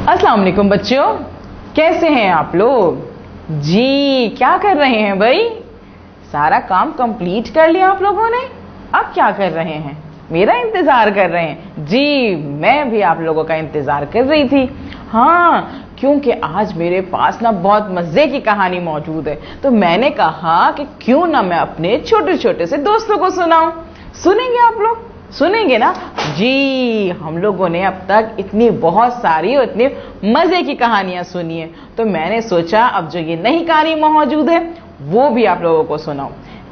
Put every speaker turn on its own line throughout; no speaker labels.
अस्सलाम वालेकुम बच्चों, कैसे हैं आप लोग? जी क्या कर रहे हैं भाई? सारा काम कंप्लीट कर लिया आप लोगों ने? अब क्या कर रहे हैं? मेरा इंतजार कर रहे हैं? जी मैं भी आप लोगों का इंतजार कर रही थी। हाँ, क्योंकि आज मेरे पास ना बहुत मजे की कहानी मौजूद है, तो मैंने कहा कि क्यों ना मैं अपने छोटे छोटे से दोस्तों को सुनाऊं। सुनेंगे आप लोग? सुनेंगे ना? जी हम लोगों ने अब तक इतनी बहुत सारी और इतनी मजे की कहानियां सुनी है, तो मैंने सोचा अब जो ये नई कहानी मौजूद है वो भी आप लोगों को सुनाऊं।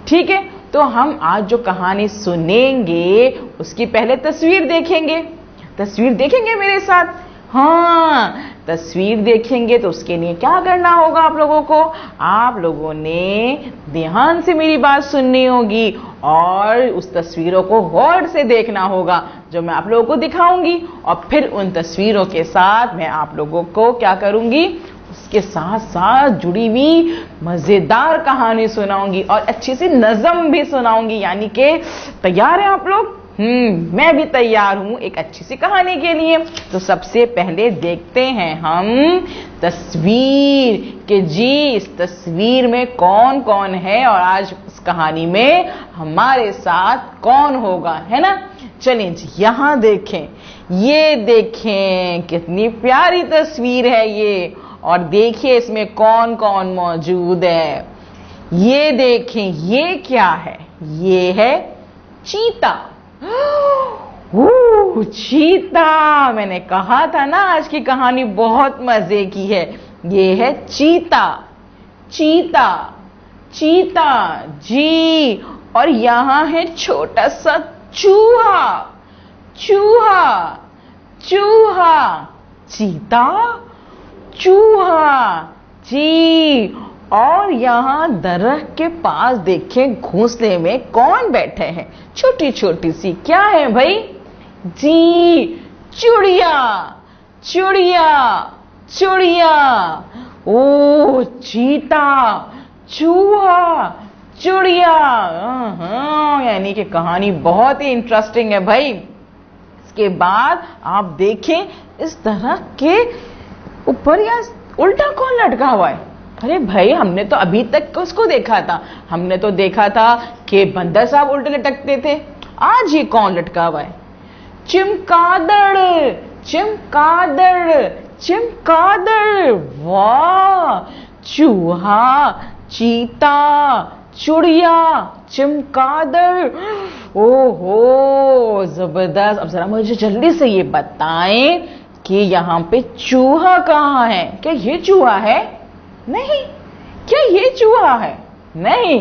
ठीक है, तो हम आज जो कहानी सुनेंगे उसकी पहले तस्वीर देखेंगे। तस्वीर देखेंगे मेरे साथ? हाँ, तस्वीर देखेंगे तो उसके लिए क्या करना होगा आप लोगों को? आप लोगों ने ध्यान से मेरी बात सुननी होगी और उस तस्वीरों को गौर से देखना होगा जो मैं आप लोगों को दिखाऊंगी, और फिर उन तस्वीरों के साथ मैं आप लोगों को क्या करूंगी, उसके साथ साथ जुड़ी हुई मजेदार कहानी सुनाऊंगी और अच्छी सी नज़म भी सुनाऊंगी। यानी कि तैयार हैं आप लोग? मैं भी तैयार हूं एक अच्छी सी कहानी के लिए। तो सबसे पहले देखते हैं हम तस्वीर कि जी इस तस्वीर में कौन कौन है और आज इस कहानी में हमारे साथ कौन होगा, है ना? चलिए जी यहां देखें, ये देखें कितनी प्यारी तस्वीर है ये, और देखिए इसमें कौन कौन मौजूद है। ये देखें, ये क्या है? ये है चीता। चीता, मैंने कहा था ना आज की कहानी बहुत मजे की है। ये है चीता। चीता चीता जी, और यहां है छोटा सा चूहा। चूहा चूहा, चीता चूहा जी, और यहां दरख्त के पास देखें घोंसले में कौन बैठे हैं? छोटी छोटी सी क्या है भाई? जी चिड़िया। चिड़िया चिड़िया। ओ चीता, चूहा, चिड़िया। यानी कि कहानी बहुत ही इंटरेस्टिंग है भाई। इसके बाद आप देखें इस दरख्त के ऊपर या उल्टा कौन लटका हुआ है? अरे भाई हमने तो अभी तक उसको देखा था, हमने तो देखा था कि बंदर साहब उल्टे लटकते थे। आज ये कौन लटका हुआ है? चिमकादड़। चिमकादड़ चिमकादड़। वाह, चूहा, चीता, चिड़िया, चिमकादड़। ओहो जबरदस्त। अब जरा मुझे जल्दी से ये बताएं कि यहाँ पे चूहा कहाँ है? क्या ये चूहा है? नहीं। क्या ये चूहा है? नहीं।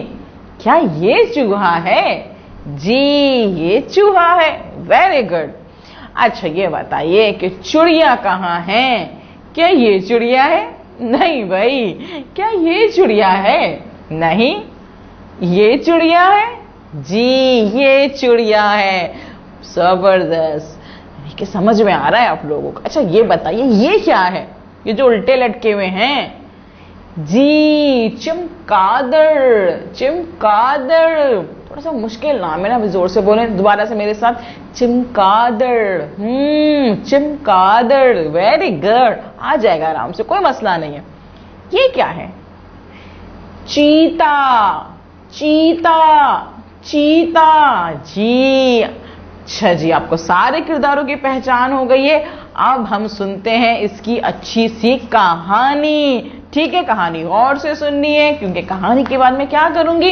क्या ये चूहा है? जी ये चूहा है। Very good. अच्छा ये बताइए कि चिड़िया कहाँ है? क्या ये चिड़िया है? नहीं भाई। क्या ये चिड़िया है? नहीं। ये चिड़िया है? जी ये चिड़िया है। जबरदस्त, कि समझ में आ रहा है आप लोगों को। अच्छा ये बताइए ये क्या है, ये जो उल्टे लटके हुए हैं? जी चिमकादड़। चिमकादड़, थोड़ा सा मुश्किल नाम है ना, जोर से बोले दोबारा से मेरे साथ। चिमकादड़। चिमकादड़, वेरी गुड, आ जाएगा आराम से, कोई मसला नहीं है। ये क्या है? चीता। चीता चीता जी। अच्छा जी, आपको सारे किरदारों की पहचान हो गई है। अब हम सुनते हैं इसकी अच्छी सी कहानी। ठीक है, कहानी गौर से सुननी है, क्योंकि कहानी के बाद मैं क्या करूंगी,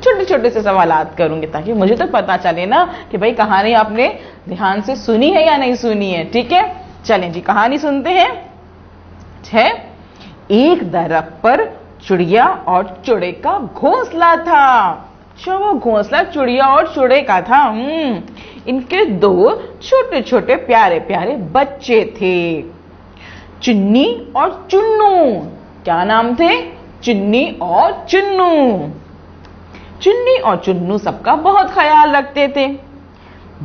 छोटे छोटे से सवालात करूंगी, ताकि मुझे तो पता चले ना कि भाई कहानी आपने ध्यान से सुनी है या नहीं सुनी है। ठीक है, चलें जी कहानी सुनते हैं। है एक दरख्त पर चिड़िया और चूड़े का घोंसला था। अच्छा वो घोंसला चिड़िया और चूड़े का था। इनके दो छोटे छोटे प्यारे प्यारे बच्चे थे, चिन्नी और चुन्नू। क्या नाम थे? चिन्नी और चुन्नू। चिन्नी और चुन्नू सबका बहुत ख्याल रखते थे।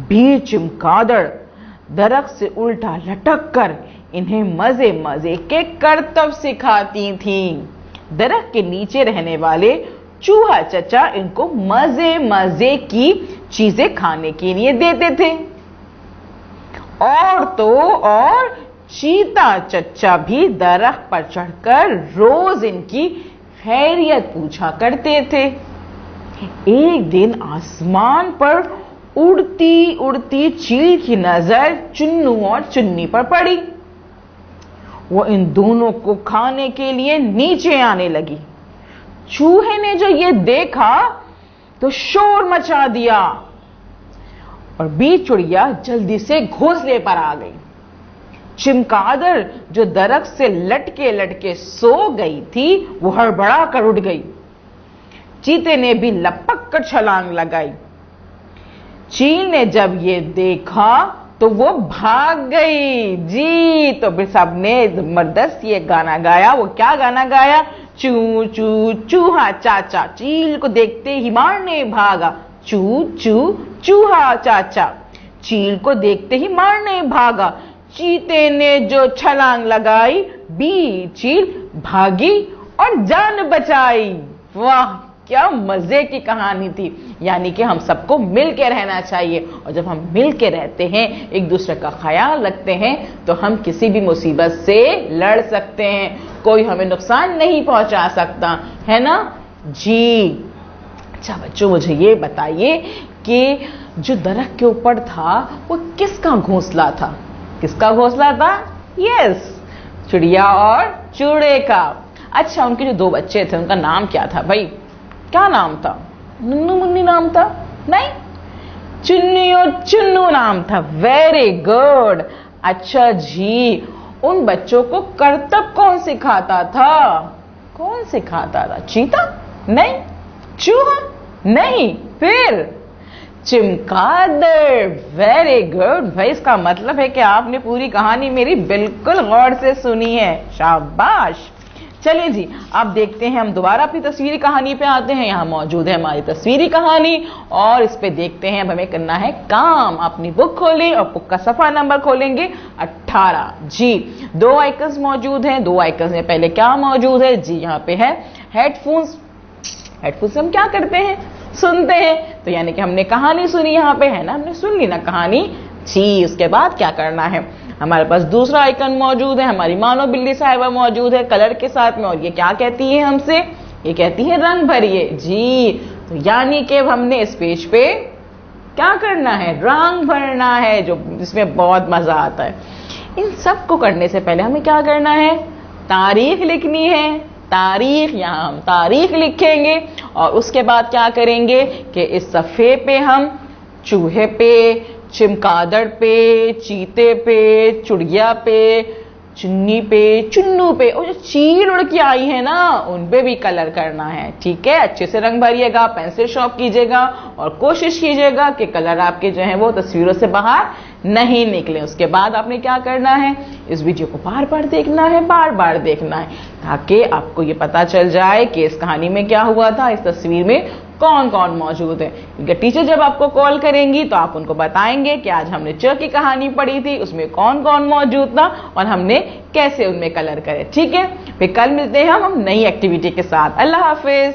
भी चिमकादड़ दरख्त से उल्टा लटक कर इन्हें मजे मजे के करतब सिखाती थी। दरख्त के नीचे रहने वाले चूहा चचा इनको मजे मजे की चीजें खाने के लिए देते थे। और तो और चीता चच्चा भी दरख्त पर चढ़कर रोज इनकी खैरियत पूछा करते थे। एक दिन आसमान पर उड़ती उड़ती चील की नजर चुन्नू और चुन्नी पर पड़ी। वो इन दोनों को खाने के लिए नीचे आने लगी। चूहे ने जो ये देखा तो शोर मचा दिया और बीच चिड़िया जल्दी से घोंसले पर आ गई। चमगादड़ जो दरख्त से लटके लटके सो गई थी वो हड़बड़ा कर उठ गई। चीते ने भी लपक कर छलांग लगाई। चील ने जब ये देखा तो वो भाग गई। जी, तो फिर सबने जबरदस्त ये गाना गाया। वो क्या गाना गाया? चू चू चूहा चाचा चील को देखते ही मारने भागा। चू चू चूहा चाचा चील को देखते ही मारने भागा। चीते ने जो छलांग लगाई, बी चील भागी और जान बचाई। वाह, क्या मजे की कहानी थी। यानी कि हम सबको मिल के रहना चाहिए, और जब हम मिल के रहते हैं, एक दूसरे का ख्याल रखते हैं, तो हम किसी भी मुसीबत से लड़ सकते हैं। कोई हमें नुकसान नहीं पहुंचा सकता, है ना जी। अच्छा बच्चों, मुझे ये बताइए कि जो दरख्त के ऊपर था वो किसका घोंसला था? किसका घोंसला था? यस, चिड़िया और चूड़े का। अच्छा, उनके जो 2 बच्चे थे उनका नाम क्या था भाई? क्या नाम था? नन्नू मुन्नी नाम था? नहीं, चुन्नी और चुन्नू नाम था। Very good. अच्छा जी, उन बच्चों को करतब कौन सिखाता था? कौन सिखाता था? चीता? नहीं। चूहा? नहीं। फिर चमगादड़। वेरी गुड भाई, इसका मतलब है कि आपने पूरी कहानी मेरी बिल्कुल गौर से सुनी है। शाबाश। चलिए जी, आप देखते हैं, हम दोबारा अपनी तस्वीरी कहानी पे आते हैं। यहाँ मौजूद है हमारी तस्वीरी कहानी और इस पे देखते हैं। अब हमें करना है काम। अपनी बुक खोलें और बुक का सफा नंबर खोलेंगे 18। जी, 2 आइकन्स मौजूद हैं। 2 आइकन्स में पहले क्या मौजूद है? जी, यहाँ पे है हेडफोन्स। हेडफोन्स हम क्या करते हैं? सुनते हैं। तो यानी कि हमने कहानी सुनी, यहाँ पे है ना, हमने सुन ली ना कहानी। जी, उसके बाद क्या करना है? हमारे पास दूसरा आइकन मौजूद है, हमारी मानो बिल्ली साहिबा मौजूद है कलर के साथ में, और ये क्या कहती है हमसे? ये कहती है रंग भरिए। जी, तो यानी कि हमने इस पेज पे क्या करना है? रंग भरना है, जो इसमें बहुत मजा आता है। इन सब को करने से पहले हमें क्या करना है? तारीख लिखनी है। तारीख, यहाँ हम तारीख लिखेंगे और उसके बाद क्या करेंगे कि इस सफ़े पे हम चूहे पे, चमगादड़ पे, चीते पे, चिड़िया पे, चुन्नी पे, चुन्नू पे, और जो चील उड़ के आई है ना, उन पे भी कलर करना है। ठीक है, अच्छे से रंग भरिएगा, पेंसिल शॉर्प कीजिएगा और कोशिश कीजिएगा कि कलर आपके जो हैं वो तस्वीरों से बाहर नहीं निकले। उसके बाद आपने क्या करना है? इस वीडियो को बार बार देखना है, बार बार देखना है, ताकि आपको ये पता चल जाए कि इस कहानी में क्या हुआ था, इस तस्वीर में कौन कौन मौजूद है। क्योंकि टीचर जब आपको कॉल करेंगी तो आप उनको बताएंगे कि आज हमने च की कहानी पढ़ी थी, उसमें कौन कौन मौजूद था और हमने कैसे उनमें कलर करे। ठीक है, फिर कल मिलते हैं हम नई एक्टिविटी के साथ। अल्लाह हाफिज।